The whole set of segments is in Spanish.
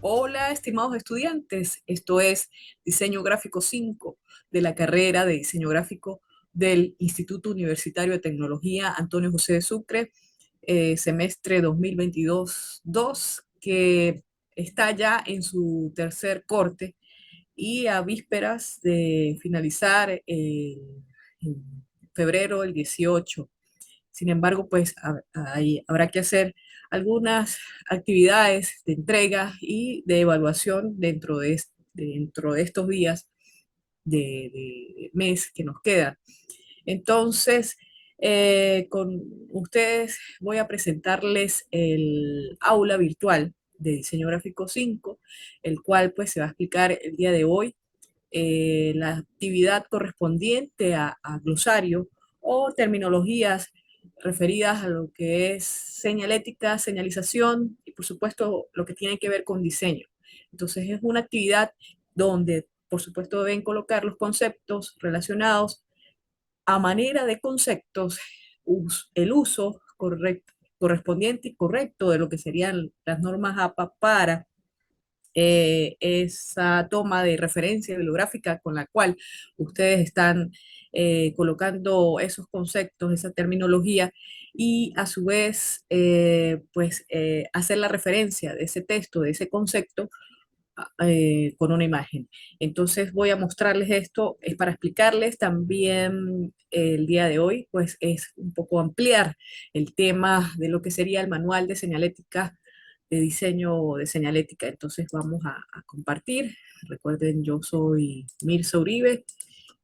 Hola, estimados estudiantes. Esto es Diseño Gráfico 5 de la carrera de Diseño Gráfico del Instituto Universitario de Tecnología Antonio José de Sucre, semestre 2022-2, que está ya en su tercer corte y a vísperas de finalizar en febrero el 18. Sin embargo, pues ahí habrá que hacer algunas actividades de entrega y de evaluación dentro de estos días de mes que nos quedan. Entonces, con ustedes voy a presentarles el aula virtual de Diseño Gráfico 5, el cual pues se va a explicar el día de hoy la actividad correspondiente a glosario o terminologías referidas a lo que es señalética, señalización y por supuesto lo que tiene que ver con diseño. Entonces es una actividad donde por supuesto deben colocar los conceptos relacionados a manera de conceptos, el uso correspondiente y correcto de lo que serían las normas APA para esa toma de referencia bibliográfica con la cual ustedes están colocando esos conceptos, esa terminología, y a su vez, hacer la referencia de ese texto, de ese concepto, con una imagen. Entonces voy a mostrarles esto, es para explicarles también el día de hoy, pues es un poco ampliar el tema de lo que sería el manual de señalética, de diseño de señalética. Entonces vamos a compartir. Recuerden, yo soy Mirza Uribe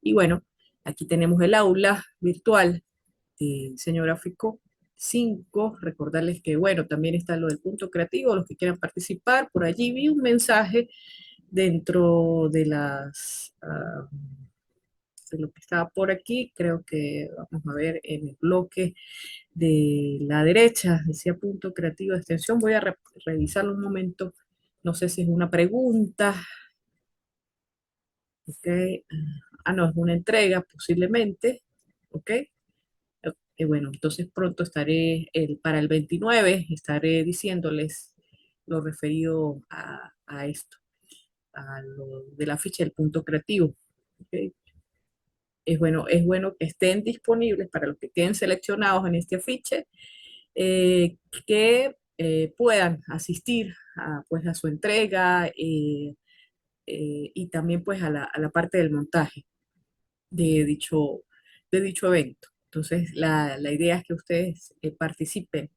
y bueno, aquí tenemos el aula virtual de diseño gráfico 5. Recordarles que, bueno, también está lo del punto creativo, los que quieran participar. Por allí vi un mensaje dentro de de lo que estaba por aquí. Creo que vamos a ver en el bloque de la derecha, decía punto creativo de extensión. Voy a revisarlo un momento. No sé si es una pregunta. Ok. No, es una entrega posiblemente. Ok. Bueno, entonces pronto estaré, para el 29, estaré diciéndoles lo referido a esto, a lo de la ficha del punto creativo. ¿Ok? Es bueno que estén disponibles para los que queden seleccionados en este afiche, que puedan asistir pues, a su entrega, y también pues a la parte del montaje de de dicho evento. Entonces, la idea es que ustedes participen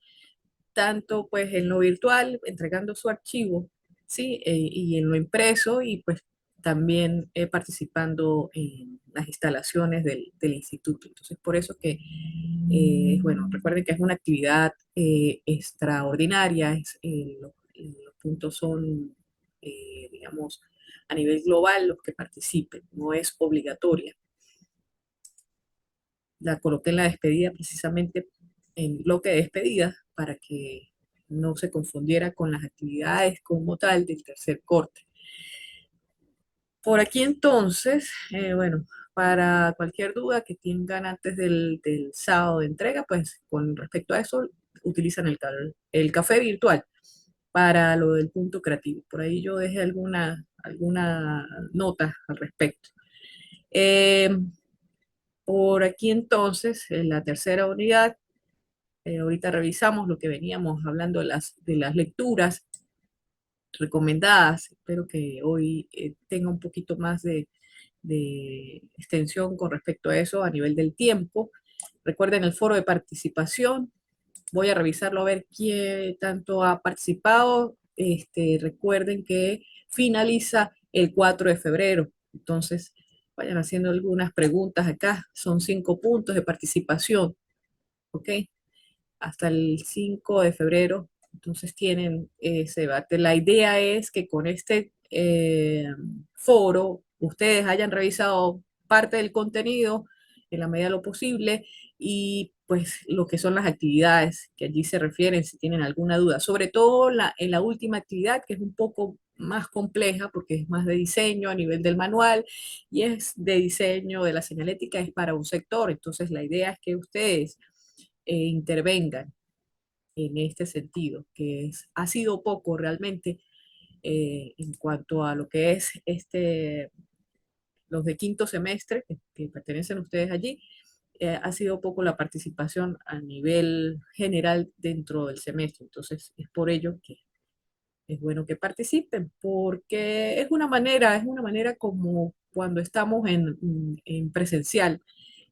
tanto pues en lo virtual, entregando su archivo, ¿sí? Y en lo impreso y pues también participando en las instalaciones del instituto. Entonces, por eso que, bueno, recuerden que es una actividad extraordinaria, los puntos son, digamos, a nivel global los que participen, no es obligatoria. La coloqué en la despedida precisamente en bloque de despedida para que no se confundiera con las actividades como tal del tercer corte. Por aquí entonces, bueno, para cualquier duda que tengan antes del sábado de entrega, pues con respecto a eso, utilizan el café virtual para lo del punto creativo. Por ahí yo dejé alguna nota al respecto. Eh, por aquí entonces, en la tercera unidad, ahorita revisamos lo que veníamos hablando de de las lecturas recomendadas. Espero que hoy tenga un poquito más de extensión con respecto a eso a nivel del tiempo. Recuerden el foro de participación. Voy a revisarlo a ver quién tanto ha participado. Recuerden que finaliza el 4 de febrero. Entonces, vayan haciendo algunas preguntas acá. Son 5 puntos de participación. ¿Ok? Hasta el 5 de febrero. Entonces tienen ese debate. La idea es que con este foro ustedes hayan revisado parte del contenido en la medida de lo posible y pues lo que son las actividades que allí se refieren, si tienen alguna duda. Sobre todo en la última actividad, que es un poco más compleja porque es más de diseño a nivel del manual y es de diseño de la señalética, es para un sector. Entonces la idea es que ustedes intervengan en este sentido, ha sido poco realmente en cuanto a lo que es los de quinto semestre, que pertenecen ustedes allí, ha sido poco la participación a nivel general dentro del semestre. Entonces, es por ello que es bueno que participen, porque es una manera como cuando estamos en presencial,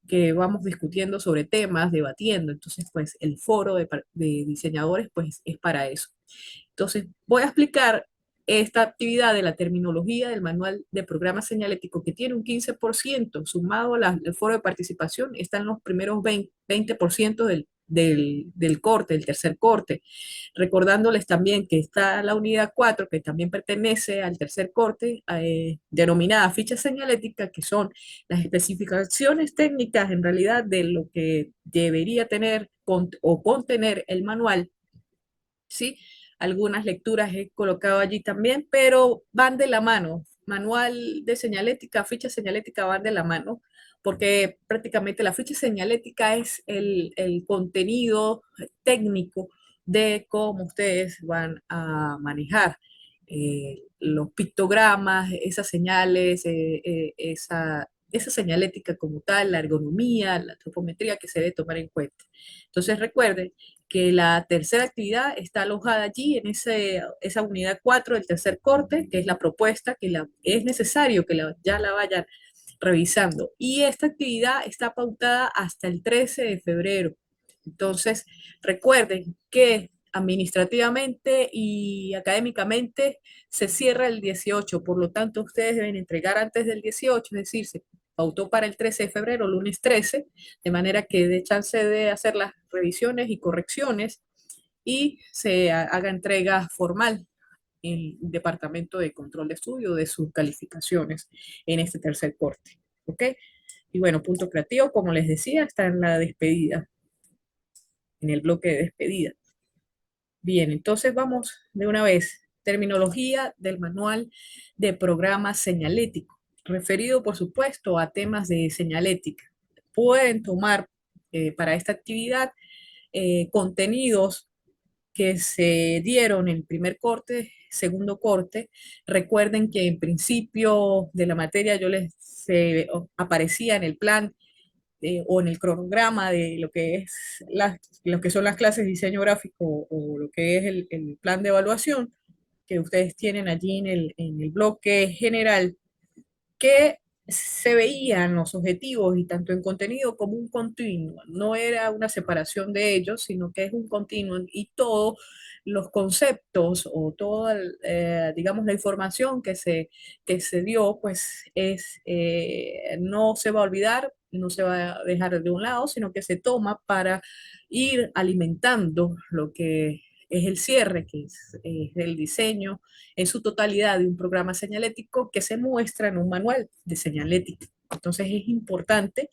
que vamos discutiendo sobre temas, debatiendo. Entonces, pues el foro de diseñadores, pues es para eso. Entonces, voy a explicar esta actividad de la terminología del manual de programa señalético, que tiene un 15%, sumado al foro de participación, están los primeros 20% del corte, del tercer corte. Recordándoles también que está la unidad 4, que también pertenece al tercer corte, denominada ficha señalética, que son las especificaciones técnicas en realidad de lo que debería tener o contener el manual, ¿sí? Algunas lecturas he colocado allí también, pero van de la mano. Manual de señalética, ficha señalética van de la mano, porque prácticamente la ficha señalética es el contenido técnico de cómo ustedes van a manejar los pictogramas, esas señales, esa señalética como tal, la ergonomía, la antropometría que se debe tomar en cuenta. Entonces recuerden que la tercera actividad está alojada allí en esa unidad 4 del tercer corte, que es la propuesta, es necesario que ya la vayan revisando. Y esta actividad está pautada hasta el 13 de febrero. Entonces, recuerden que administrativamente y académicamente se cierra el 18, por lo tanto ustedes deben entregar antes del 18, es decir, se pautó para el 13 de febrero, lunes 13, de manera que dé chance de hacer las revisiones y correcciones y se haga entrega formal en el Departamento de Control de Estudio de sus calificaciones en este tercer corte. ¿Ok? Y bueno, punto creativo, como les decía, está en la despedida, en el bloque de despedida. Bien, entonces vamos de una vez. Terminología del manual de programa señalético, referido por supuesto a temas de señalética. Pueden tomar para esta actividad contenidos que se dieron en primer corte, segundo corte. Recuerden que en principio de la materia yo les aparecía en el plan o en el cronograma de lo que es lo que son las clases de diseño gráfico o lo que es el plan de evaluación que ustedes tienen allí en el bloque general, que se veían los objetivos y tanto en contenido como un continuo. No era una separación de ellos, sino que es un continuo y todos los conceptos o toda, digamos, la información que se dio, pues no se va a olvidar, no se va a dejar de un lado, sino que se toma para ir alimentando lo que es el cierre, que es el diseño en su totalidad de un programa señalético que se muestra en un manual de señalética. Entonces es importante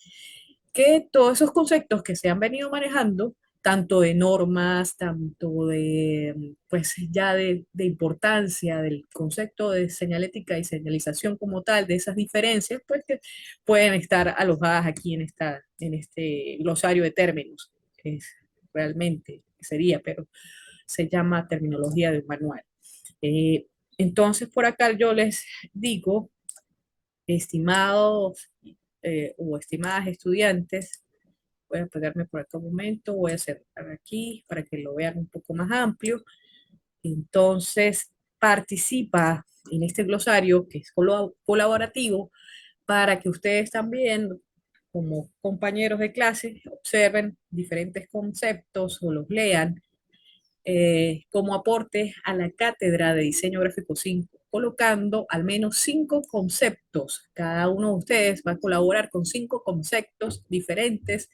que todos esos conceptos que se han venido manejando, tanto de normas, tanto de, pues ya de importancia del concepto de señalética y señalización como tal, de esas diferencias, pues que pueden estar alojadas aquí en este glosario de términos, que es realmente sería, pero se llama terminología del manual. Eh, entonces, por acá yo les digo, estimados o estimadas estudiantes, voy a pegarme por acá un momento, voy a hacer aquí para que lo vean un poco más amplio. Entonces, participa en este glosario que es colaborativo para que ustedes también, como compañeros de clase, observen diferentes conceptos o los lean como aporte a la cátedra de diseño gráfico 5, colocando al menos 5 conceptos. Cada uno de ustedes va a colaborar con 5 conceptos diferentes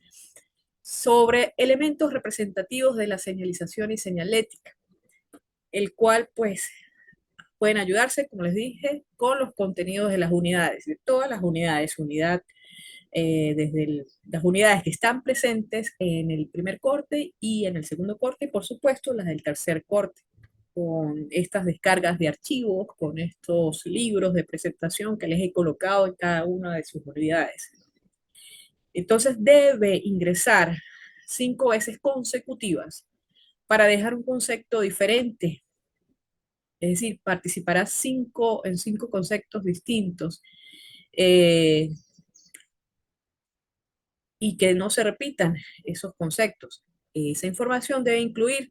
sobre elementos representativos de la señalización y señalética, el cual pues pueden ayudarse, como les dije, con los contenidos de las unidades, de todas las unidades, las unidades que están presentes en el primer corte y en el segundo corte, y por supuesto las del tercer corte, con estas descargas de archivos, con estos libros de presentación que les he colocado en cada una de sus unidades. Entonces debe ingresar 5 veces consecutivas para dejar un concepto diferente Es decir, participará en cinco conceptos distintos, eh, y que no se repitan esos conceptos. Esa información debe incluir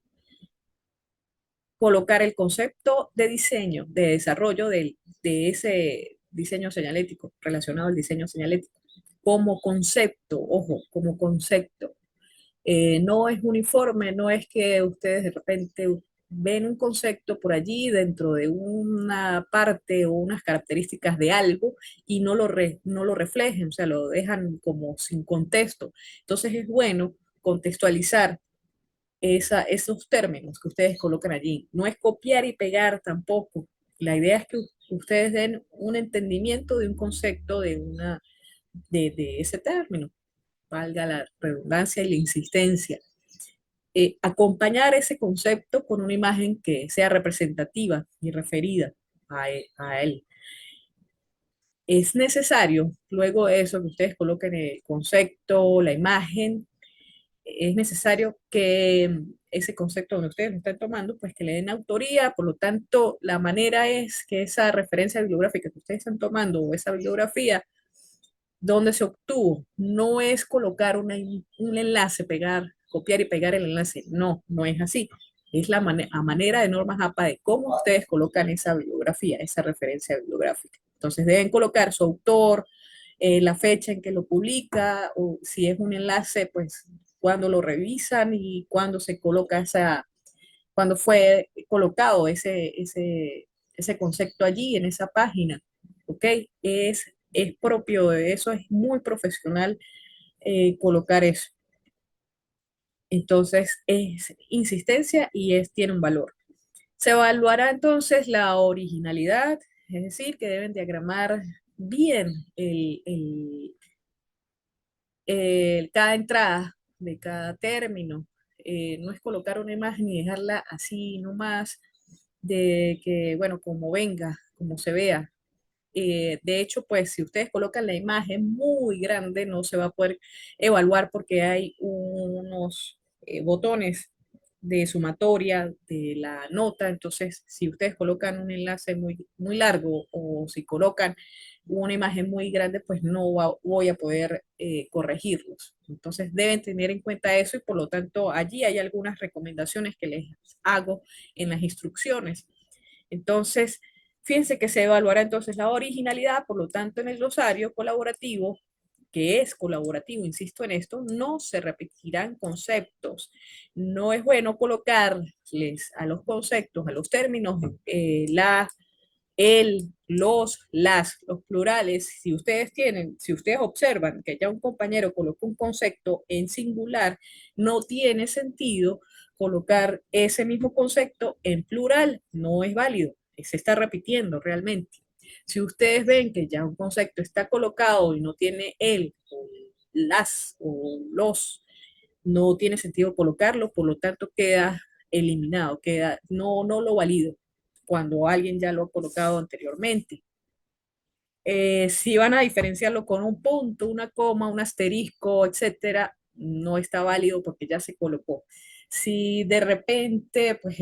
colocar el concepto de diseño, de desarrollo de ese diseño señalético, relacionado al diseño señalético, como concepto, ojo, como concepto. No es uniforme, no es que ustedes de repente ven un concepto por allí dentro de una parte o unas características de algo y no lo reflejen, o sea, lo dejan como sin contexto. Entonces es bueno contextualizar esos términos que ustedes colocan allí. No es copiar y pegar tampoco. La idea es que ustedes den un entendimiento de un concepto de ese término, valga la redundancia y la insistencia. Acompañar ese concepto con una imagen que sea representativa y referida a él. Es necesario, luego de eso, que ustedes coloquen el concepto, la imagen, es necesario que ese concepto donde ustedes lo están tomando, pues que le den autoría, por lo tanto, la manera es que esa referencia bibliográfica que ustedes están tomando o esa bibliografía donde se obtuvo, no es colocar un enlace, pegar, copiar y pegar el enlace, no, no es así. Es a manera de normas APA de cómo ustedes colocan esa bibliografía, esa referencia bibliográfica. Entonces deben colocar su autor, la fecha en que lo publica, o si es un enlace, pues cuando lo revisan y cuando se coloca cuando fue colocado ese concepto allí en esa página, ¿ok? Es propio de eso, es muy profesional colocar eso. Entonces es insistencia y tiene un valor. Se evaluará entonces la originalidad, es decir, que deben diagramar bien cada entrada de cada término. No es colocar una imagen y dejarla así nomás, de que, bueno, como venga, como se vea. De hecho, pues si ustedes colocan la imagen muy grande, no se va a poder evaluar porque hay unos botones de sumatoria de la nota. Entonces, si ustedes colocan un enlace muy largo o si colocan una imagen muy grande, pues voy a poder corregirlos. Entonces, deben tener en cuenta eso y por lo tanto, allí hay algunas recomendaciones que les hago en las instrucciones. Entonces, fíjense que se evaluará entonces la originalidad, por lo tanto, en el glosario colaborativo, que es colaborativo, insisto en esto, no se repetirán conceptos. No es bueno colocarles a los conceptos, a los términos, la, el, los plurales. Si ustedes observan que ya un compañero colocó un concepto en singular, no tiene sentido colocar ese mismo concepto en plural, no es válido, se está repitiendo realmente. Si ustedes ven que ya un concepto está colocado y no tiene el, o las o los, no tiene sentido colocarlo, por lo tanto queda eliminado, no lo valido cuando alguien ya lo ha colocado anteriormente. Si van a diferenciarlo con un punto, una coma, un asterisco, etcétera, no está válido porque ya se colocó. Si de repente, pues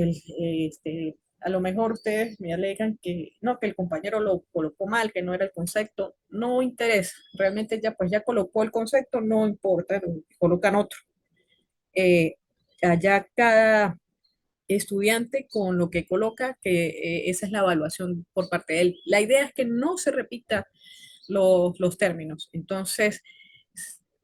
a lo mejor ustedes me alegan que no, que el compañero lo colocó mal, que no era el concepto, no interesa. Realmente ya, pues ya colocó el concepto, no importa, colocan otro. Allá cada estudiante con lo que coloca, que esa es la evaluación por parte de él. La idea es que no se repita los términos. Entonces,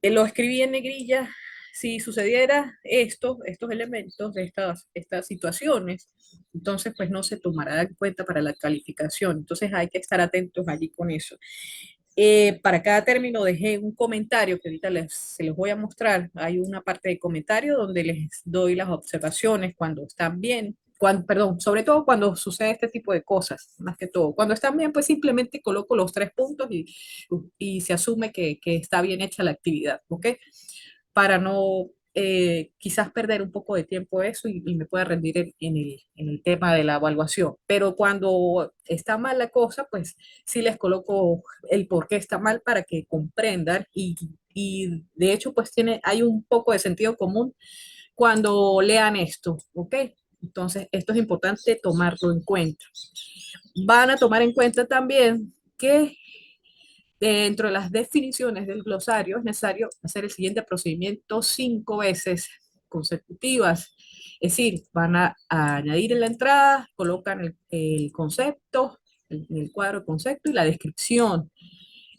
lo escribí en negrilla. Si sucediera estos elementos de estas situaciones, entonces pues no se tomará en cuenta para la calificación. Entonces hay que estar atentos allí con eso. Para cada término dejé un comentario que ahorita se los voy a mostrar. Hay una parte de comentario donde les doy las observaciones cuando están bien, perdón, sobre todo cuando sucede este tipo de cosas, más que todo. Cuando están bien, pues simplemente coloco los 3 puntos y se asume que está bien hecha la actividad, ¿ok? Para no quizás perder un poco de tiempo eso y me pueda rendir en el tema de la evaluación. Pero cuando está mal la cosa, pues sí les coloco el por qué está mal para que comprendan y de hecho pues hay un poco de sentido común cuando lean esto, ¿ok? Entonces, esto es importante tomarlo en cuenta. Van a tomar en cuenta también que dentro de las definiciones del glosario es necesario hacer el siguiente procedimiento 5 veces consecutivas. Es decir, van a añadir en la entrada, colocan el concepto, el cuadro de concepto y la descripción.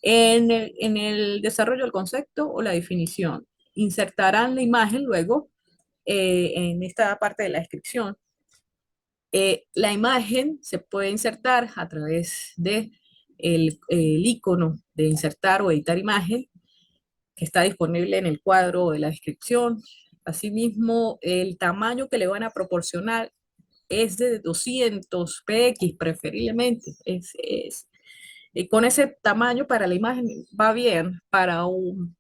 En el desarrollo del concepto o la definición, insertarán la imagen luego en esta parte de la descripción. La imagen se puede insertar a través de el icono de insertar o editar imagen que está disponible en el cuadro de la descripción. Asimismo, el tamaño que le van a proporcionar es de 200 px preferiblemente. Con ese tamaño para la imagen va bien para un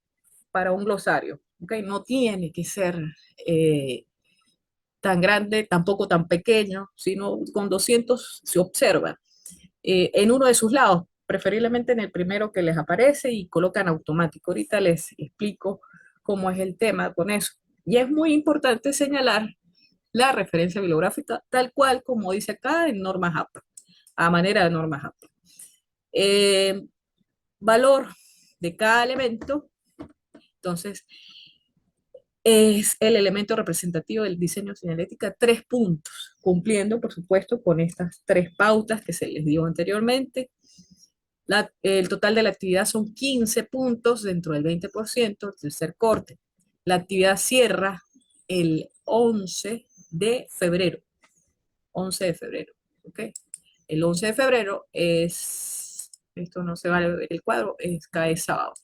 glosario. ¿Okay? No tiene que ser eh, tan grande, tampoco tan pequeño, sino con 200 se observa. En uno de sus lados, preferiblemente en el primero que les aparece y colocan automático. Ahorita les explico cómo es el tema con eso. Y es muy importante señalar la referencia bibliográfica tal cual como dice acá en normas APA, a manera de normas APA. Valor de cada elemento, entonces, es el elemento representativo del diseño señalética, 3 puntos, cumpliendo, por supuesto, con estas 3 pautas que se les dio anteriormente. El total de la actividad son 15 puntos dentro del 20%, tercer corte. La actividad cierra el 11 de febrero. 11 de febrero, ¿ok? El 11 de febrero esto no se va a ver el cuadro, cae sábado.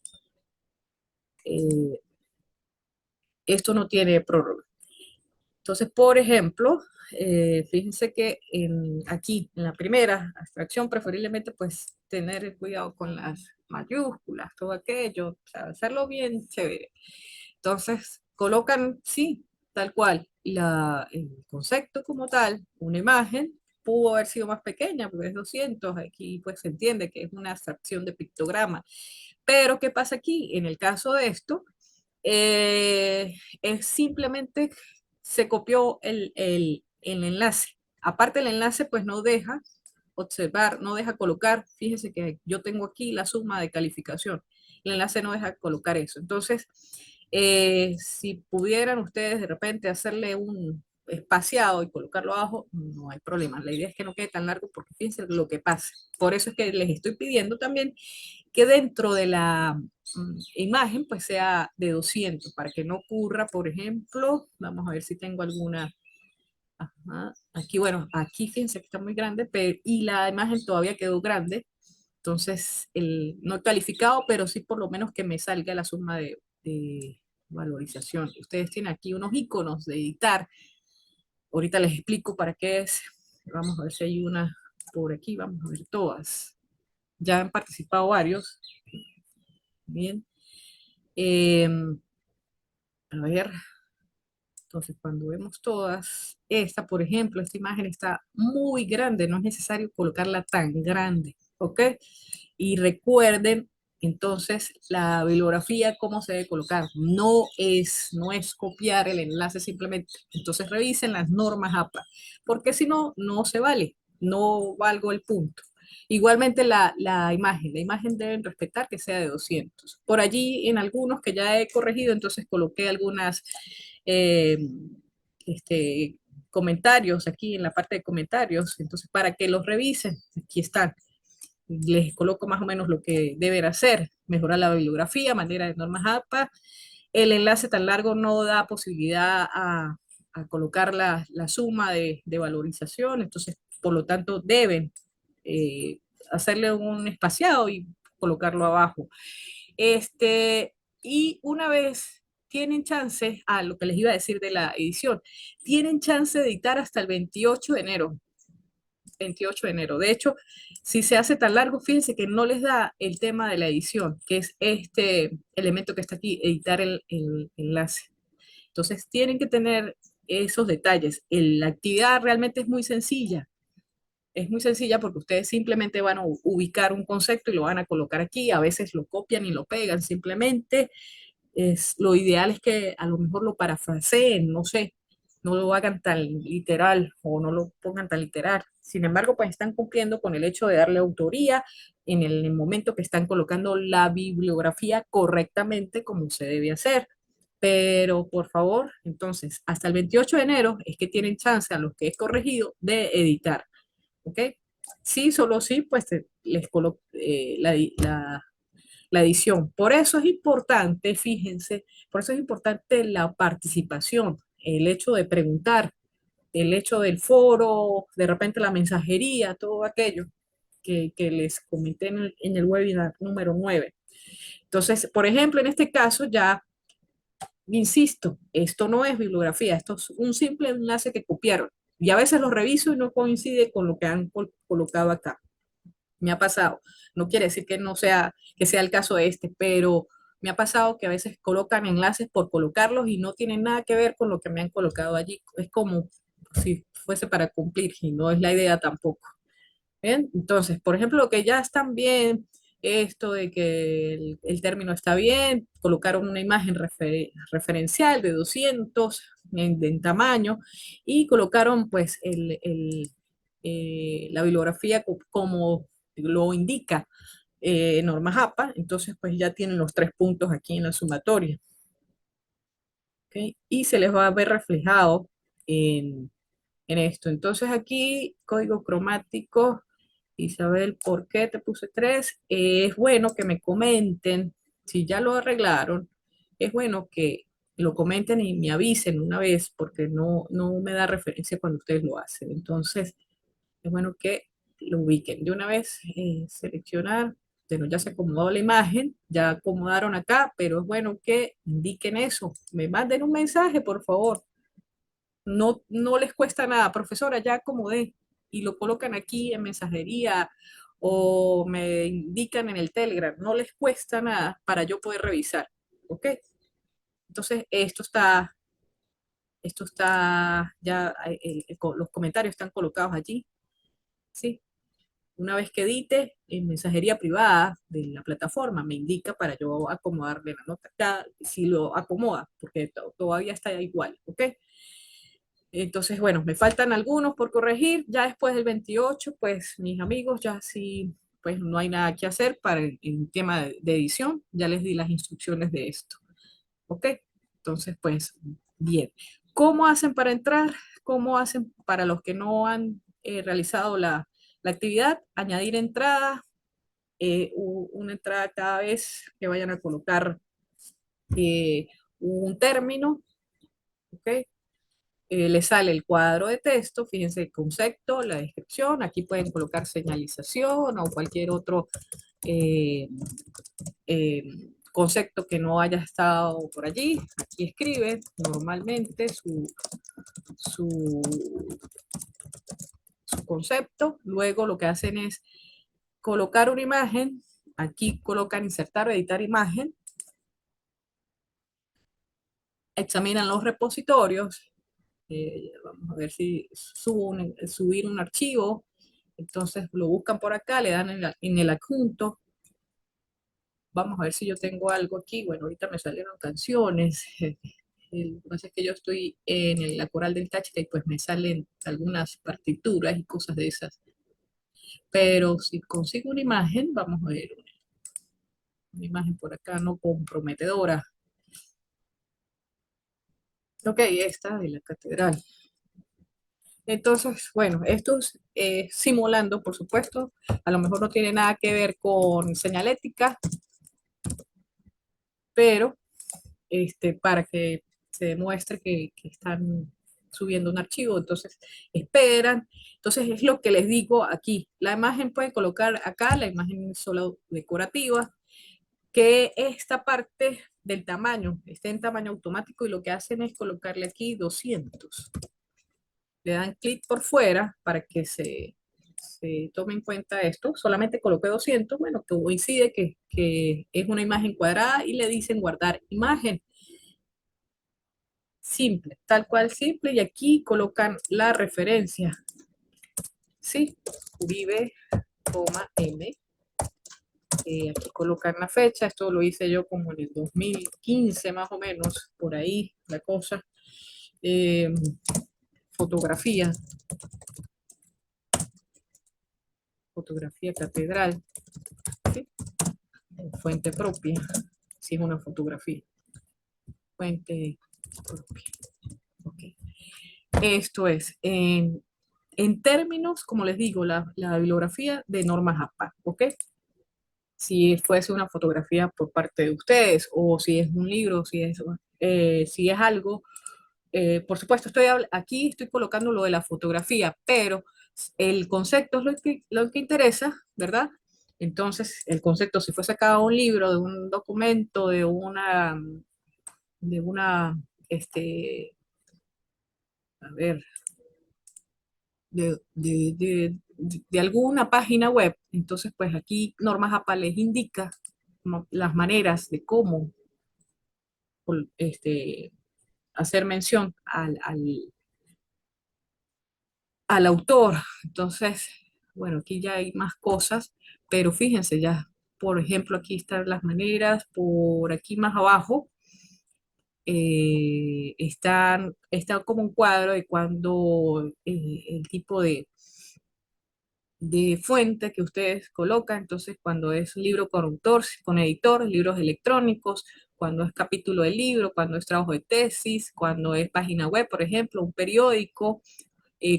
Esto no tiene prórroga. Entonces, por ejemplo, fíjense que aquí, en la primera abstracción, preferiblemente, pues, tener cuidado con las mayúsculas, todo aquello, o sea, hacerlo bien chévere. Entonces, colocan, sí, tal cual, el concepto como tal, una imagen, pudo haber sido más pequeña, porque es 200, aquí pues se entiende que es una abstracción de pictograma. Pero, ¿qué pasa aquí? En el caso de esto, es simplemente se copió el enlace. Aparte el enlace pues no deja observar, no deja colocar, fíjense que yo tengo aquí la suma de calificación, el enlace no deja colocar eso. Entonces, si pudieran ustedes de repente hacerle un espaciado y colocarlo abajo, no hay problema. La idea es que no quede tan largo porque fíjense lo que pasa. Por eso es que les estoy pidiendo también que dentro de la imagen pues sea de 200 para que no ocurra, por ejemplo, vamos a ver si tengo alguna, ajá, aquí, bueno, aquí fíjense que está muy grande, y la imagen todavía quedó grande, entonces no he calificado, pero sí por lo menos que me salga la suma de valorización. Ustedes tienen aquí unos iconos de editar, ahorita les explico para qué es, vamos a ver si hay una por aquí, vamos a ver todas. Ya han participado varios. Bien. Eh, a ver, entonces cuando vemos todas, esta, por ejemplo, esta imagen está muy grande, no es necesario colocarla tan grande, ¿ok? Y recuerden, entonces, la bibliografía, ¿cómo se debe colocar? No es copiar el enlace simplemente. Entonces revisen las normas APA, porque si no, no se vale, no valgo el punto. Igualmente la imagen deben respetar que sea de 200. Por allí en algunos que ya he corregido, entonces coloqué algunas eh, comentarios aquí en la parte de comentarios, entonces para que los revisen, aquí están. Les coloco más o menos lo que deben hacer, mejorar la bibliografía, manera de normas APA. El enlace tan largo no da posibilidad a colocar la suma de valorización, entonces por lo tanto deben eh, hacerle un espaciado y colocarlo abajo. Y una vez tienen chance, a lo que les iba a decir de la edición, tienen chance de editar hasta el 28 de enero. 28 de enero. De hecho, si se hace tan largo, fíjense que no les da el tema de la edición, que es este elemento que está aquí, editar el enlace. Entonces, tienen que tener esos detalles. La actividad realmente es muy sencilla. Es muy sencilla porque ustedes simplemente van a ubicar un concepto y lo van a colocar aquí. A veces lo copian y lo pegan simplemente. Lo ideal es que a lo mejor lo parafraseen, no sé, no lo hagan tan literal o no lo pongan tan literal. Sin embargo, pues están cumpliendo con el hecho de darle autoría en el momento que están colocando la bibliografía correctamente como se debe hacer. Pero por favor, entonces, hasta el 28 de enero es que tienen chance a los que es corregido de editar. ¿Ok? Sí, solo sí, pues les coloco la edición. Por eso es importante, fíjense, por eso es importante la participación, el hecho de preguntar, el hecho del foro, de repente la mensajería, todo aquello que les comenté en el webinar número 9. Entonces, por ejemplo, en este caso ya, insisto, esto no es bibliografía, esto es un simple enlace que copiaron. Y a veces lo reviso y no coincide con lo que han colocado acá. Me ha pasado. No quiere decir que no sea, que sea el caso este, pero me ha pasado que a veces colocan enlaces por colocarlos y no tienen nada que ver con lo que me han colocado allí. Es como si fuese para cumplir y no es la idea tampoco. ¿Bien? Entonces, por ejemplo, lo que ya están bien, esto de que el término está bien, colocaron una imagen referencial de 200 en tamaño y colocaron pues la bibliografía como lo indica Norma Japa, entonces pues ya tienen los 3 puntos aquí en la sumatoria. ¿Ok? Y se les va a ver reflejado en esto. Entonces aquí, código cromático, Isabel, ¿por qué te puse 3? Es bueno que me comenten, si ya lo arreglaron, es bueno que lo comenten y me avisen una vez, porque no me da referencia cuando ustedes lo hacen. Entonces, es bueno que lo ubiquen. De una vez, seleccionar, bueno, ya se acomodó la imagen, ya acomodaron acá, pero es bueno que indiquen eso. Me manden un mensaje, por favor. No les cuesta nada, profesora, ya acomodé y lo colocan aquí en mensajería o me indican en el Telegram, no les cuesta nada para yo poder revisar, ¿ok? Entonces, esto está ya, los comentarios están colocados allí, ¿sí? Una vez que edite en mensajería privada de la plataforma, me indica para yo acomodarle la nota acá, si lo acomoda, porque todavía está igual, ¿ok? Entonces, bueno, me faltan algunos por corregir. Ya después del 28, pues mis amigos, ya sí, pues no hay nada que hacer para el tema de edición. Ya les di las instrucciones de esto. ¿Ok? Entonces, pues, bien. ¿Cómo hacen para entrar? ¿Cómo hacen para los que no han realizado la actividad? Añadir entrada, una entrada cada vez que vayan a colocar eh, un término. ¿Ok? Le sale el cuadro de texto, fíjense el concepto, la descripción, aquí pueden colocar señalización o cualquier otro eh, eh, concepto que no haya estado por allí. Aquí escribe normalmente su, su concepto, luego lo que hacen es colocar una imagen, aquí colocan insertar o editar imagen, examinan los repositorios, vamos a ver si subir un archivo, entonces lo buscan por acá, le dan en el adjunto, vamos a ver si yo tengo algo aquí, bueno, ahorita me salieron canciones, lo que pasa es que yo estoy en la coral del Táchira y pues me salen algunas partituras y cosas de esas, pero si consigo una imagen, vamos a ver, una imagen por acá no comprometedora, ok, esta de la catedral. Entonces, bueno, esto es simulando, por supuesto, a lo mejor no tiene nada que ver con señalética, pero para que se demuestre que están subiendo un archivo, entonces esperan. Entonces es lo que les digo aquí. La imagen pueden colocar acá, la imagen solo decorativa, que esta parte del tamaño esté en tamaño automático y lo que hacen es colocarle aquí 200. Le dan clic por fuera para que se tome en cuenta esto. Solamente coloqué 200, bueno, que coincide que es una imagen cuadrada y le dicen guardar imagen. Simple, tal cual simple, y aquí colocan la referencia. Sí, Uribe, M. Aquí colocan la fecha, esto lo hice yo como en el 2015 más o menos, por ahí la cosa. eh, fotografía, fotografía catedral, ¿sí? Fuente propia, si es una fotografía, fuente propia. Okay. Esto es, en términos, como les digo, la bibliografía de normas APA, ¿ok? Si fuese una fotografía por parte de ustedes, o si es un libro, si es algo, por supuesto, aquí estoy colocando lo de la fotografía, pero el concepto es lo que interesa, ¿verdad? Entonces, el concepto, si fue sacado un libro, de un documento, de una, este, a ver, de alguna página web, entonces pues aquí Normas APA les indica las maneras de cómo este, hacer mención al autor. Entonces, bueno, aquí ya hay más cosas, pero fíjense ya, por ejemplo, aquí están las maneras, por aquí más abajo está como un cuadro de cuando el tipo de fuente que ustedes colocan, entonces cuando es libro con autor, con editor, libros electrónicos, cuando es capítulo de libro, cuando es trabajo de tesis, cuando es página web, por ejemplo, un periódico,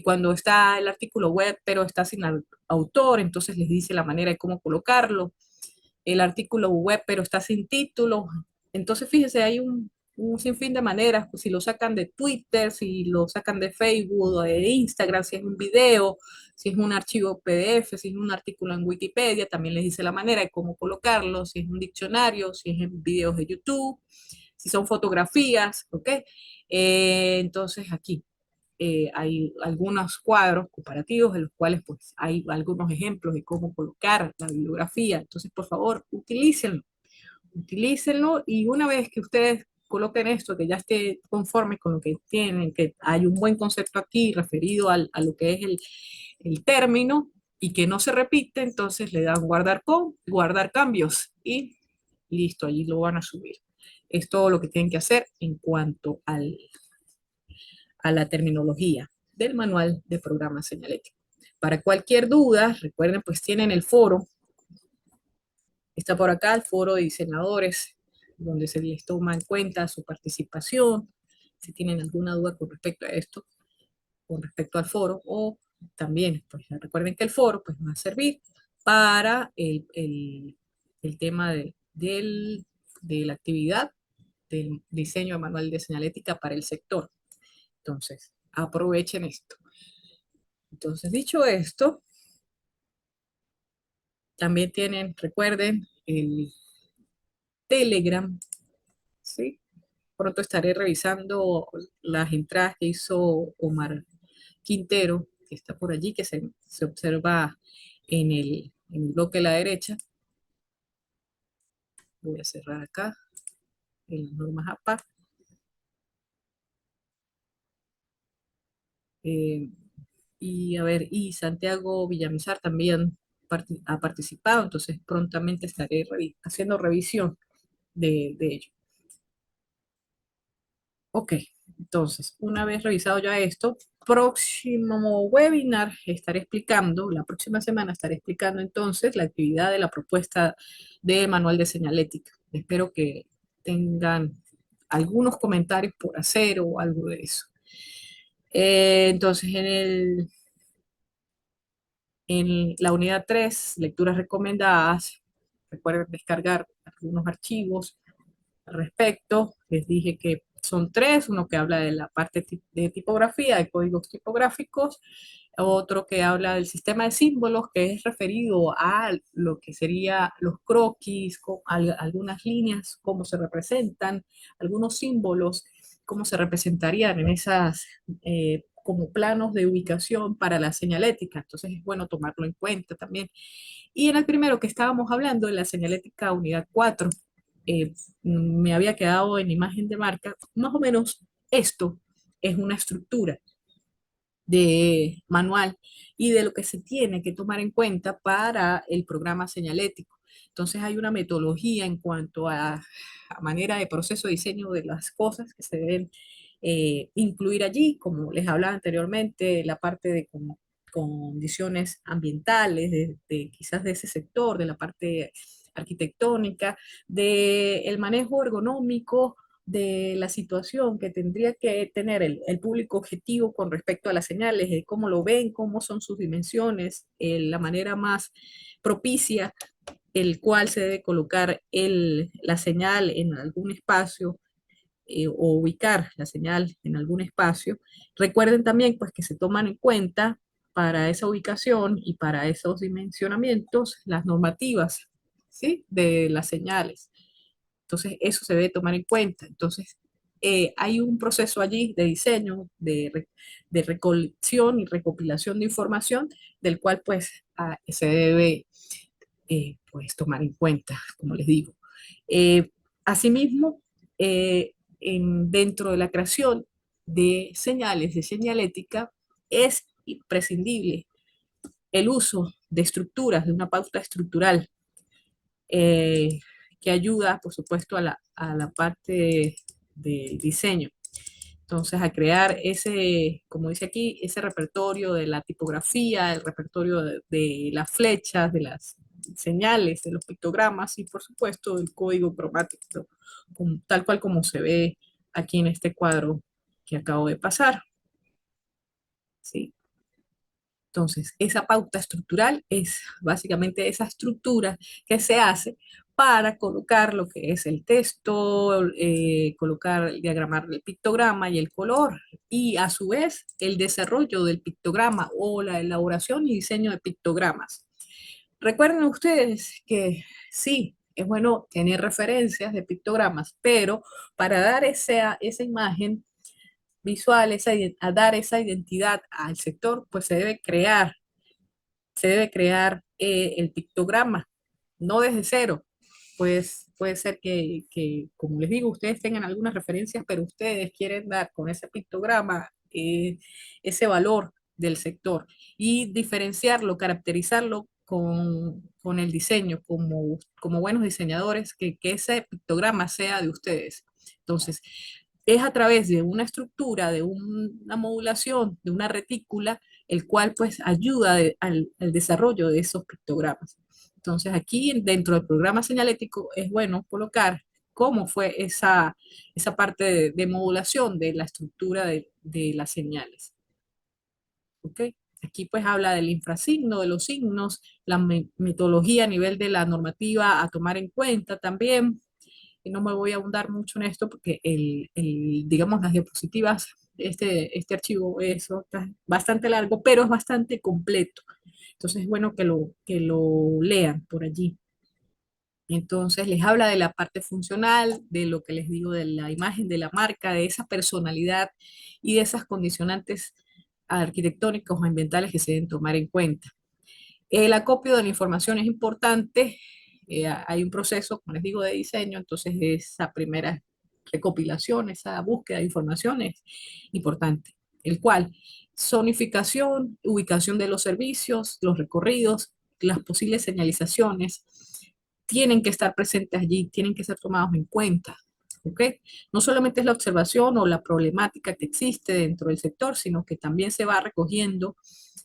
cuando está el artículo web pero está sin autor, entonces les dice la manera de cómo colocarlo, el artículo web pero está sin título. Entonces, fíjense, hay un sinfín de maneras, pues, si lo sacan de Twitter, si lo sacan de Facebook o de Instagram, si es un video, si es un archivo PDF, si es un artículo en Wikipedia, también les dice la manera de cómo colocarlo, si es un diccionario, si es en videos de YouTube, si son fotografías, ¿ok? Entonces aquí hay algunos cuadros comparativos en los cuales pues hay algunos ejemplos de cómo colocar la bibliografía. Entonces, por favor, utilícenlo y una vez que ustedes coloquen esto, que ya esté conforme con lo que tienen, que hay un buen concepto aquí referido a lo que es el término y que no se repite, entonces le dan guardar cambios y listo, allí lo van a subir. Es todo lo que tienen que hacer en cuanto a la terminología del manual de programa señalético. Para cualquier duda, recuerden, pues tienen el foro, está por acá el foro de diseñadores, donde se les toma en cuenta su participación, si tienen alguna duda con respecto a esto, con respecto al foro, o también, pues recuerden que el foro pues, va a servir para el tema de la actividad del diseño de manual de señalética para el sector. Entonces, aprovechen esto. Entonces, dicho esto, también tienen, recuerden, el Telegram, ¿sí? Pronto estaré revisando las entradas que hizo Omar Quintero, que está por allí, que se observa en el bloque de la derecha. Voy a cerrar acá, en las normas APA. Eh, y a ver, y Santiago Villamizar también ha participado, entonces prontamente estaré haciendo revisión de ello. Ok, entonces, una vez revisado ya esto, próximo webinar estaré explicando, la próxima semana estaré explicando entonces la actividad de la propuesta de manual de señalética. Espero que tengan algunos comentarios por hacer o algo de eso. Entonces, en la unidad 3, lecturas recomendadas, recuerden descargar algunos archivos al respecto. Les dije que son tres, uno que habla de la parte de tipografía, de códigos tipográficos, otro que habla del sistema de símbolos, que es referido a lo que sería los croquis, algunas líneas, cómo se representan, algunos símbolos, cómo se representarían en esas como planos de ubicación para la señalética. Entonces es bueno tomarlo en cuenta también. Y en el primero que estábamos hablando, en la señalética unidad 4, me había quedado en imagen de marca, más o menos esto es una estructura de manual y de lo que se tiene que tomar en cuenta para el programa señalético. Entonces hay una metodología en cuanto a manera de proceso de diseño de las cosas que se deben incluir allí, como les hablaba anteriormente, la parte de condiciones ambientales, quizás de ese sector, de la parte arquitectónica, del manejo ergonómico, de la situación que tendría que tener el público objetivo con respecto a las señales, de cómo lo ven, cómo son sus dimensiones, la manera más propicia el cual se debe colocar la señal en algún espacio, o ubicar la señal en algún espacio. Recuerden también pues que se toman en cuenta para esa ubicación y para esos dimensionamientos las normativas, ¿sí?, de las señales. Entonces eso se debe tomar en cuenta. Entonces hay un proceso allí de diseño, de recolección y recopilación de información, del cual pues se debe pues tomar en cuenta, como les digo. Eh, Asimismo, dentro de la creación de señales de señalética es imprescindible el uso de estructuras, de una pauta estructural, eh, que ayuda, por supuesto, a la parte del diseño. Entonces, a crear ese, como dice aquí, ese repertorio de la tipografía, el repertorio de las flechas, de las señales, de los pictogramas y, por supuesto, el código cromático, tal cual como se ve aquí en este cuadro que acabo de pasar. ¿Sí? Entonces, esa pauta estructural es básicamente esa estructura que se hace para colocar lo que es el texto, colocar, diagramar el pictograma y el color, y a su vez el desarrollo del pictograma o la elaboración y diseño de pictogramas. Recuerden ustedes que sí, es bueno tener referencias de pictogramas, pero para dar esa imagen visual, a dar esa identidad al sector, pues se debe crear el pictograma, no desde cero. Pues puede ser como les digo, ustedes tengan algunas referencias, pero ustedes quieren dar con ese pictograma ese valor del sector y diferenciarlo, caracterizarlo con el diseño, como buenos diseñadores, que ese pictograma sea de ustedes. Entonces, es a través de una estructura, de una modulación, de una retícula, el cual pues ayuda al desarrollo de esos pictogramas. Entonces aquí dentro del programa señalético es bueno colocar cómo fue esa parte de modulación de la estructura de las señales. ¿Ok? Aquí pues habla del infrasigno, de los signos, la metodología a nivel de la normativa a tomar en cuenta también. Y no me voy a abundar mucho en esto porque digamos, las diapositivas, este archivo es bastante largo, pero es bastante completo. Entonces es bueno que lo lean por allí. Entonces les habla de la parte funcional, de lo que les digo, de la imagen de la marca, de esa personalidad y de esas condicionantes arquitectónicos o ambientales que se deben tomar en cuenta. El acopio de la información es importante. Hay un proceso, como les digo, de diseño, entonces esa primera recopilación, esa búsqueda de información es importante, el cual zonificación, ubicación de los servicios, los recorridos, las posibles señalizaciones, tienen que estar presentes allí, tienen que ser tomados en cuenta. ¿Ok? No solamente es la observación o la problemática que existe dentro del sector, sino que también se va recogiendo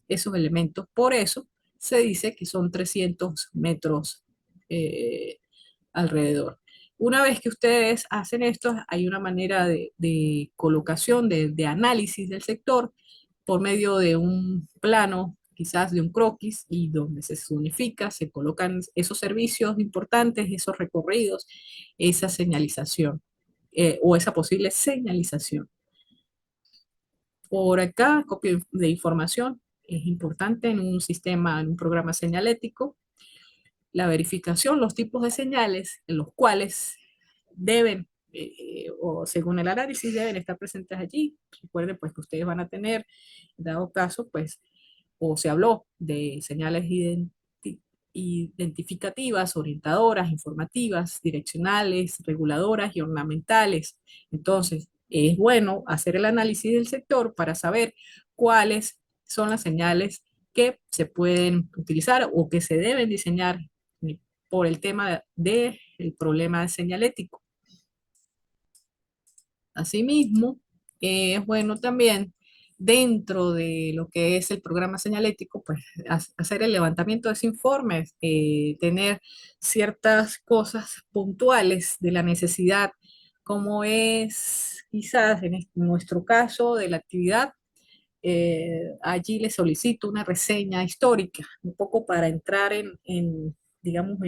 esos elementos. Por eso se dice que son 300 metros eh, alrededor. Una vez que ustedes hacen esto, hay una manera de colocación, de análisis del sector por medio de un plano, quizás de un croquis, y donde se zonifica, se colocan esos servicios importantes, esos recorridos, esa señalización, o esa posible señalización. Por acá, copia de información es importante en un sistema, en un programa señalético. La verificación, los tipos de señales en los cuales deben, o según el análisis, deben estar presentes allí. Recuerden pues que ustedes van a tener, dado caso, pues, o se habló de señales identificativas, orientadoras, informativas, direccionales, reguladoras y ornamentales. Entonces, es bueno hacer el análisis del sector para saber cuáles son las señales que se pueden utilizar o que se deben diseñar por el tema del problema señalético. Asimismo, Es bueno también dentro de lo que es el programa señalético, pues hacer el levantamiento de ese informe, tener ciertas cosas puntuales de la necesidad, como es quizás en nuestro caso de la actividad. Allí le solicito una reseña histórica, un poco para entrar digamos,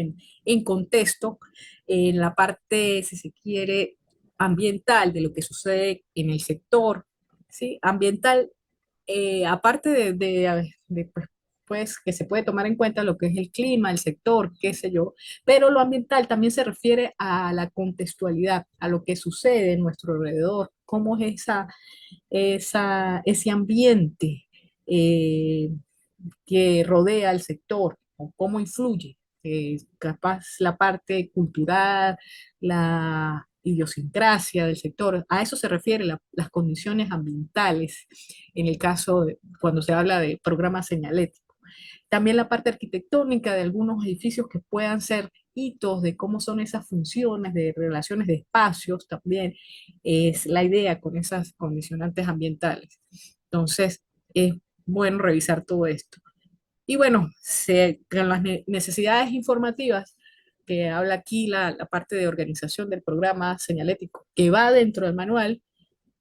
en contexto, en la parte, si se quiere, ambiental de lo que sucede en el sector, ¿sí? Ambiental, aparte pues, que se puede tomar en cuenta lo que es el clima, el sector, qué sé yo, pero lo ambiental también se refiere a la contextualidad, a lo que sucede en nuestro alrededor, cómo es ese ambiente eh, que rodea al sector o cómo influye, capaz la parte cultural, la idiosincrasia del sector, a eso se refiere las condiciones ambientales en el caso cuando se habla de programa señalético. También la parte arquitectónica de algunos edificios que puedan ser hitos de cómo son esas funciones de relaciones de espacios también es la idea con esas condicionantes ambientales. Entonces, es bueno revisar todo esto. Y bueno, con las necesidades informativas que habla aquí la parte de organización del programa señalético, que va dentro del manual,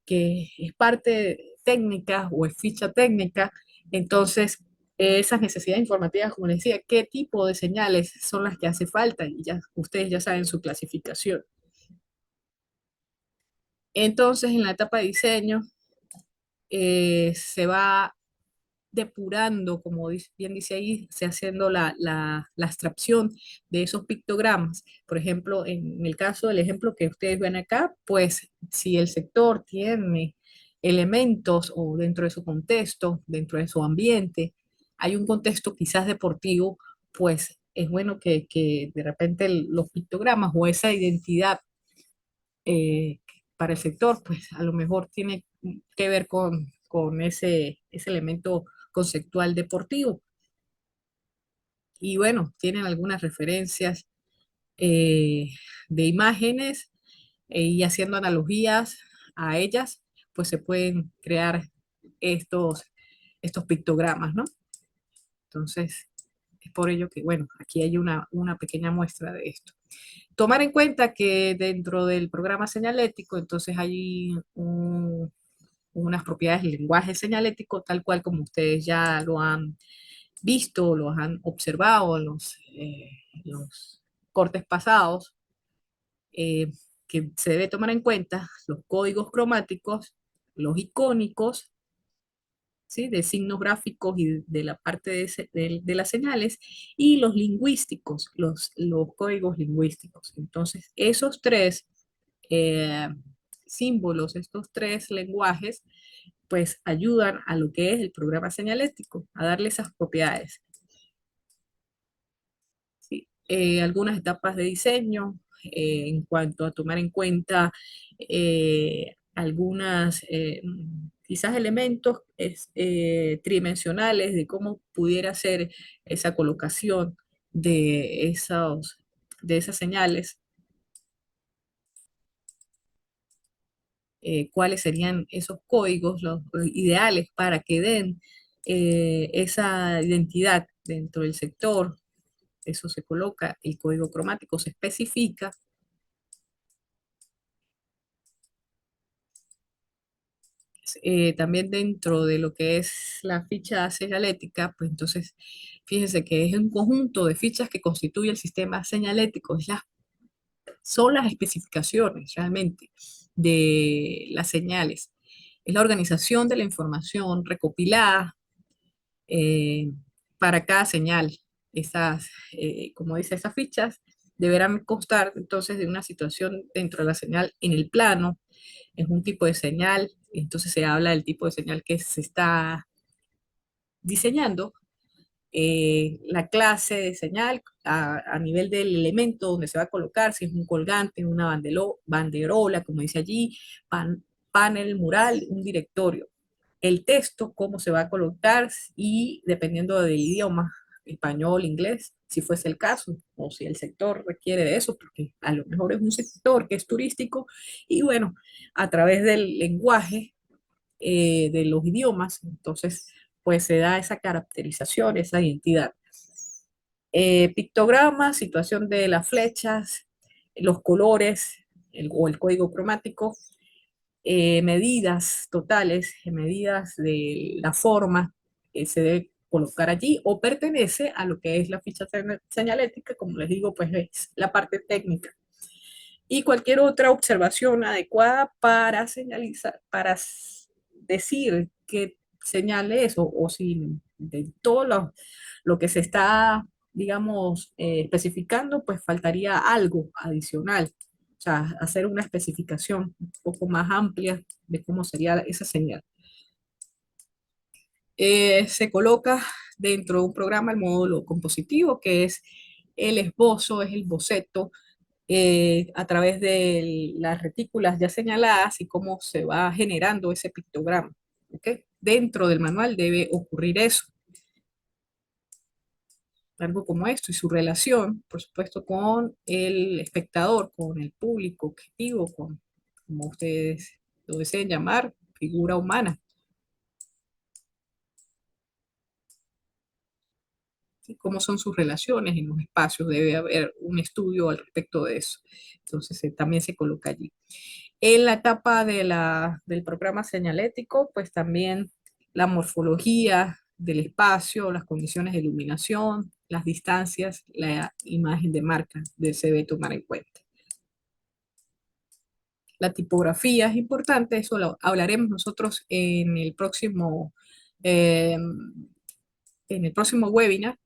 que es parte técnica o es ficha técnica, entonces esas necesidades informativas, como les decía, qué tipo de señales son las que hace falta y ya ustedes ya saben su clasificación. Entonces, en la etapa de diseño, se va depurando, como bien dice ahí, se haciendo la abstracción de esos pictogramas. Por ejemplo, en el caso del ejemplo que ustedes ven acá, pues si el sector tiene elementos o dentro de su contexto, dentro de su ambiente, hay un contexto quizás deportivo, pues es bueno que de repente los pictogramas o esa identidad eh, para el sector, pues a lo mejor tiene que ver con ese elemento conceptual deportivo. Y bueno, tienen algunas referencias eh, de imágenes y haciendo analogías a ellas, pues se pueden crear estos, estos pictogramas, ¿no? Entonces, es por ello que, bueno, aquí hay una pequeña muestra de esto. Tomar en cuenta que dentro del programa señalético, entonces hay unas propiedades del lenguaje señalético, tal cual como ustedes ya lo han visto, lo han observado en los cortes pasados, eh, que se debe tomar en cuenta los códigos cromáticos, los icónicos, ¿sí? De signos gráficos y de la parte de las señales, y los lingüísticos, los códigos lingüísticos. Entonces, esos tres eh, símbolos, estos tres lenguajes, pues ayudan a lo que es el programa señalético, a darle esas propiedades. ¿Sí? Algunas etapas de diseño en cuanto a tomar en cuenta algunas, quizás elementos tridimensionales de cómo pudiera ser esa colocación de esas señales, cuáles serían esos códigos, los ideales para que den esa identidad dentro del sector. Eso se coloca, el código cromático se especifica. También dentro de lo que es la ficha señalética, pues entonces fíjense que es un conjunto de fichas que constituye el sistema señalético, son las especificaciones realmente de las señales, es la organización de la información recopilada eh, para cada señal. Como dice, esas fichas deberán constar entonces de una situación dentro de la señal en el plano, es un tipo de señal, entonces se habla del tipo de señal que se está diseñando, la clase de señal a nivel del elemento donde se va a colocar, si es un colgante, una banderola, como dice allí, panel, mural, un directorio. El texto, cómo se va a colocar y dependiendo del idioma, español, inglés, si fuese el caso, o si el sector requiere de eso, porque a lo mejor es un sector que es turístico y bueno, a través del lenguaje de los idiomas, entonces pues se da esa caracterización, esa identidad. Pictogramas, situación de las flechas, los colores o el código cromático, medidas totales, medidas de la forma que se debe colocar allí o pertenece a lo que es la ficha señalética, como les digo, pues es la parte técnica. Y cualquier otra observación adecuada para señalizar, para decir qué señal es o si de todo lo que se está, digamos, especificando, pues faltaría algo adicional. O sea, hacer una especificación un poco más amplia de cómo sería esa señal. Se coloca dentro de un programa el módulo compositivo, que es el esbozo, es el boceto, a través de las retículas ya señaladas y cómo se va generando ese pictograma. ¿Okay? Dentro del manual debe ocurrir eso, algo como esto, y su relación, por supuesto, con el espectador, con el público objetivo, con, como ustedes lo deseen llamar, figura humana. ¿Sí? Cómo son sus relaciones en los espacios, debe haber un estudio al respecto de eso. Entonces, también se coloca allí. En la etapa del programa señalético, pues también la morfología del espacio, las condiciones de iluminación, las distancias, la imagen de marca se debe tomar en cuenta. La tipografía es importante, eso lo hablaremos nosotros eh, en el próximo webinar.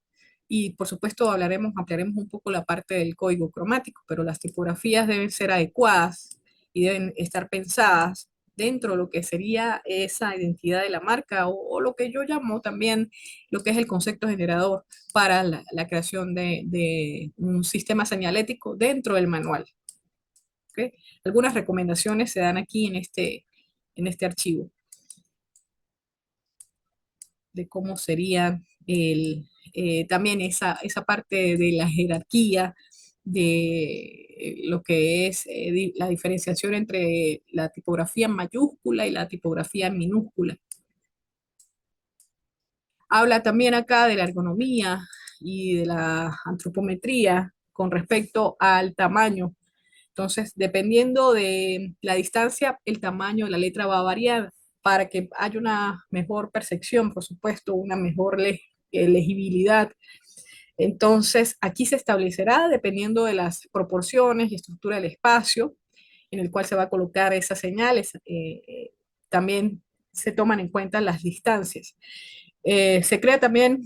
Y por supuesto ampliaremos un poco la parte del código cromático, pero las tipografías deben ser adecuadas y deben estar pensadas dentro de lo que sería esa identidad de la marca o lo que yo llamo también lo que es el concepto generador para la creación de un sistema señalético dentro del manual. ¿Okay? Algunas recomendaciones se dan aquí en este archivo de cómo sería también esa parte de la jerarquía, de lo que es la diferenciación entre la tipografía en mayúscula y la tipografía en minúscula. Habla también acá de la ergonomía y de la antropometría con respecto al tamaño. Entonces, dependiendo de la distancia, el tamaño de la letra va a variar para que haya una mejor percepción, por supuesto, una mejor legibilidad. Entonces, aquí se establecerá, dependiendo de las proporciones y estructura del espacio en el cual se va a colocar esas señales, también se toman en cuenta las distancias. Se crea también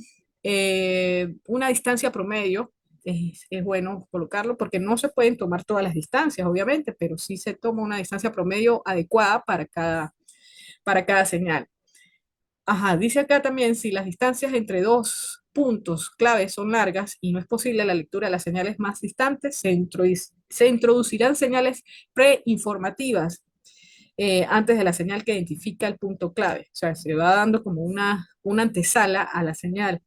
una distancia promedio, es bueno colocarlo porque no se pueden tomar todas las distancias, obviamente, pero sí se toma una distancia promedio adecuada para cada señal. Ajá, dice acá también si las distancias entre dos puntos claves son largas y no es posible la lectura de las señales más distantes, se introducirán señales preinformativas antes de la señal que identifica el punto clave. O sea, se va dando como una antesala a la señal.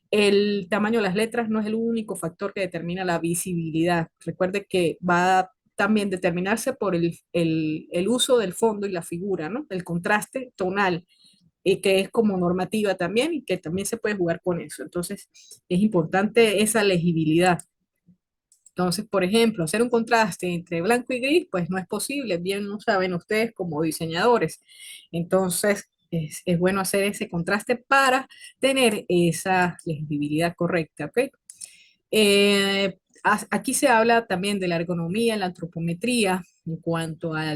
El tamaño de las letras no es el único factor que determina la visibilidad. Recuerde que va a también determinarse por el uso del fondo y la figura, ¿no? El contraste tonal, que es como normativa también y que también se puede jugar con eso. Entonces, es importante esa legibilidad. Entonces, por ejemplo, hacer un contraste entre blanco y gris, pues no es posible, bien lo saben ustedes como diseñadores. Entonces, es bueno hacer ese contraste para tener esa legibilidad correcta, ¿ok? Aquí se habla también de la ergonomía, la antropometría, en cuanto a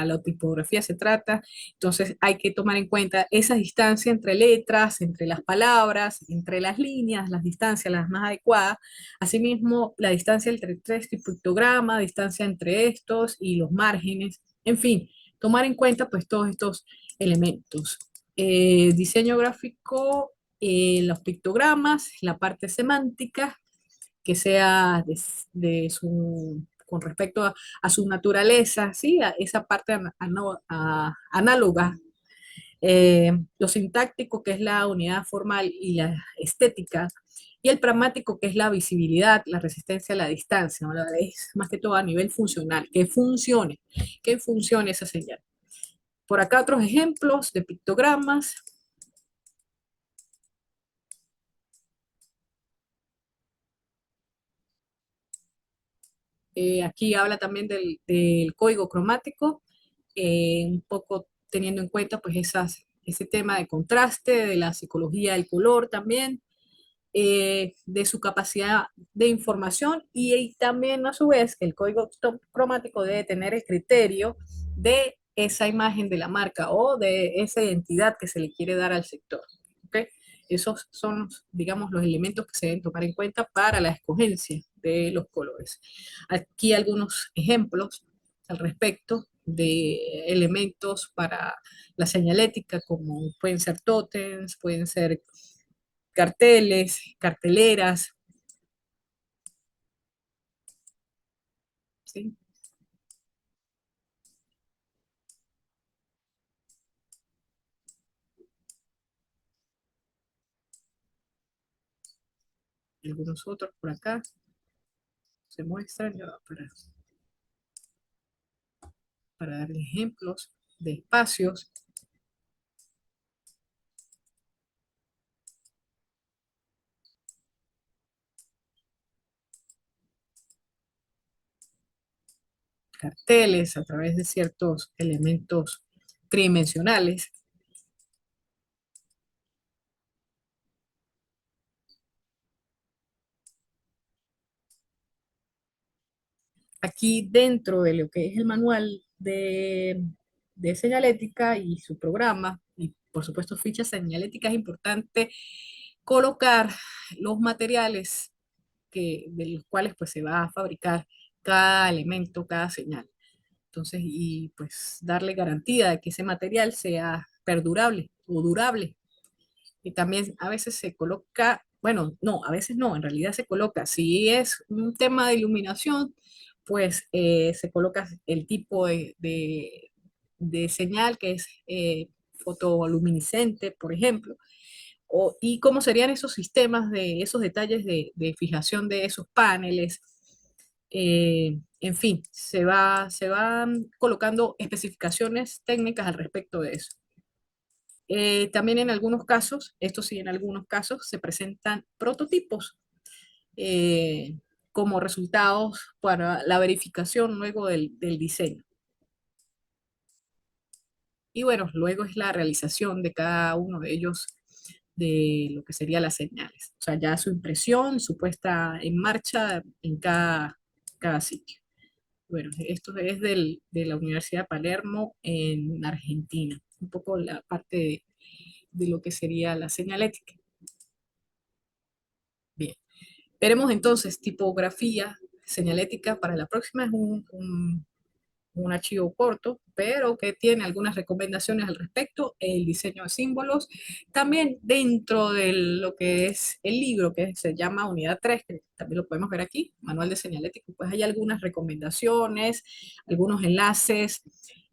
la tipografía se trata. Entonces hay que tomar en cuenta esa distancia entre letras, entre las palabras, entre las líneas, las distancias las más adecuadas. Asimismo, la distancia entre tres pictogramas, distancia entre estos y los márgenes. En fin, tomar en cuenta pues todos estos elementos. Diseño gráfico, los pictogramas, la parte semántica, que sea con respecto a su naturaleza, ¿sí? A esa parte análoga. Lo sintáctico, que es la unidad formal y la estética, y el pragmático, que es la visibilidad, la resistencia a la distancia, ¿no? Es más que todo a nivel funcional, que funcione esa señal. Por acá otros ejemplos de pictogramas. Aquí habla también del código cromático, un poco teniendo en cuenta pues ese tema de contraste, de la psicología del color también, de su capacidad de información y también a su vez que el código cromático debe tener el criterio de esa imagen de la marca o de esa identidad que se le quiere dar al sector. ¿Okay? Esos son, digamos, los elementos que se deben tomar en cuenta para la escogencia de los colores. Aquí algunos ejemplos al respecto de elementos para la señalética, como pueden ser tótems, pueden ser carteles, carteleras, ¿sí? Algunos otros por acá se muestran ya para darle ejemplos de espacios. Carteles a través de ciertos elementos tridimensionales. Aquí dentro de lo que es el manual de señalética y su programa, y por supuesto ficha señalética, es importante colocar los materiales de los cuales pues se va a fabricar cada elemento, cada señal. Entonces, y pues darle garantía de que ese material sea perdurable o durable. Y también a veces se coloca, bueno, no, a veces no, en realidad se coloca, si es un tema de iluminación, pues se coloca el tipo de señal que es fotoluminiscente, por ejemplo, y cómo serían esos sistemas de esos detalles de fijación de esos paneles. En fin, se van colocando especificaciones técnicas al respecto de eso. También en algunos casos, esto sí, en algunos casos se presentan prototipos eh, como resultados para la verificación luego del diseño. Y bueno, luego es la realización de cada uno de ellos de lo que serían las señales. O sea, ya su impresión, su puesta en marcha en cada sitio. Bueno, esto es de la Universidad de Palermo en Argentina. Un poco la parte de lo que sería la señalética. Bien. Veremos entonces tipografía señalética para la próxima. Es un archivo corto, pero que tiene algunas recomendaciones al respecto, el diseño de símbolos. También dentro de lo que es el libro, que se llama Unidad 3, que también lo podemos ver aquí, Manual de Señalética, pues hay algunas recomendaciones, algunos enlaces,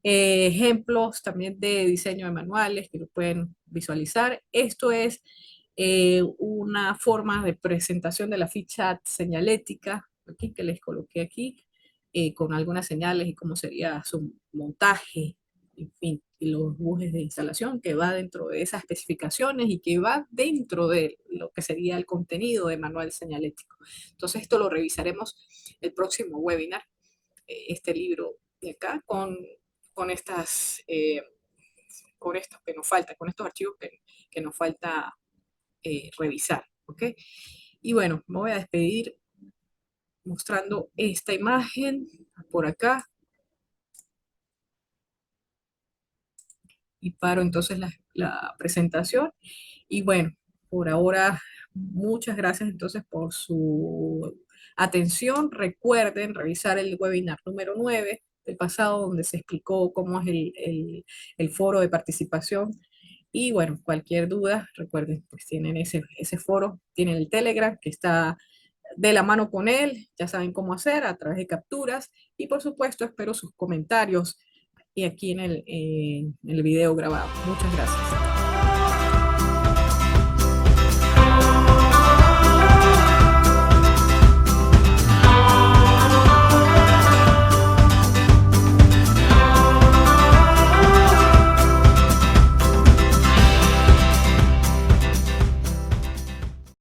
ejemplos también de diseño de manuales que lo pueden visualizar. Esto es una forma de presentación de la ficha señalética, aquí que les coloqué aquí, con algunas señales y cómo sería su montaje, en fin, y los bujes de instalación que va dentro de esas especificaciones y que va dentro de lo que sería el contenido de manual señalético. Entonces esto lo revisaremos el próximo webinar, este libro de acá, con con estos que nos falta, con estos archivos que nos falta revisar, ¿ok? Y bueno, me voy a despedir mostrando esta imagen por acá y paro entonces la presentación. Y bueno, por ahora, muchas gracias entonces por su atención. Recuerden revisar el webinar número 9 del pasado, donde se explicó cómo es el foro de participación. Y bueno, cualquier duda, recuerden, pues tienen ese foro, tienen el Telegram que está de la mano con él, ya saben cómo hacer a través de capturas y por supuesto espero sus comentarios y aquí en el video grabado. Muchas gracias.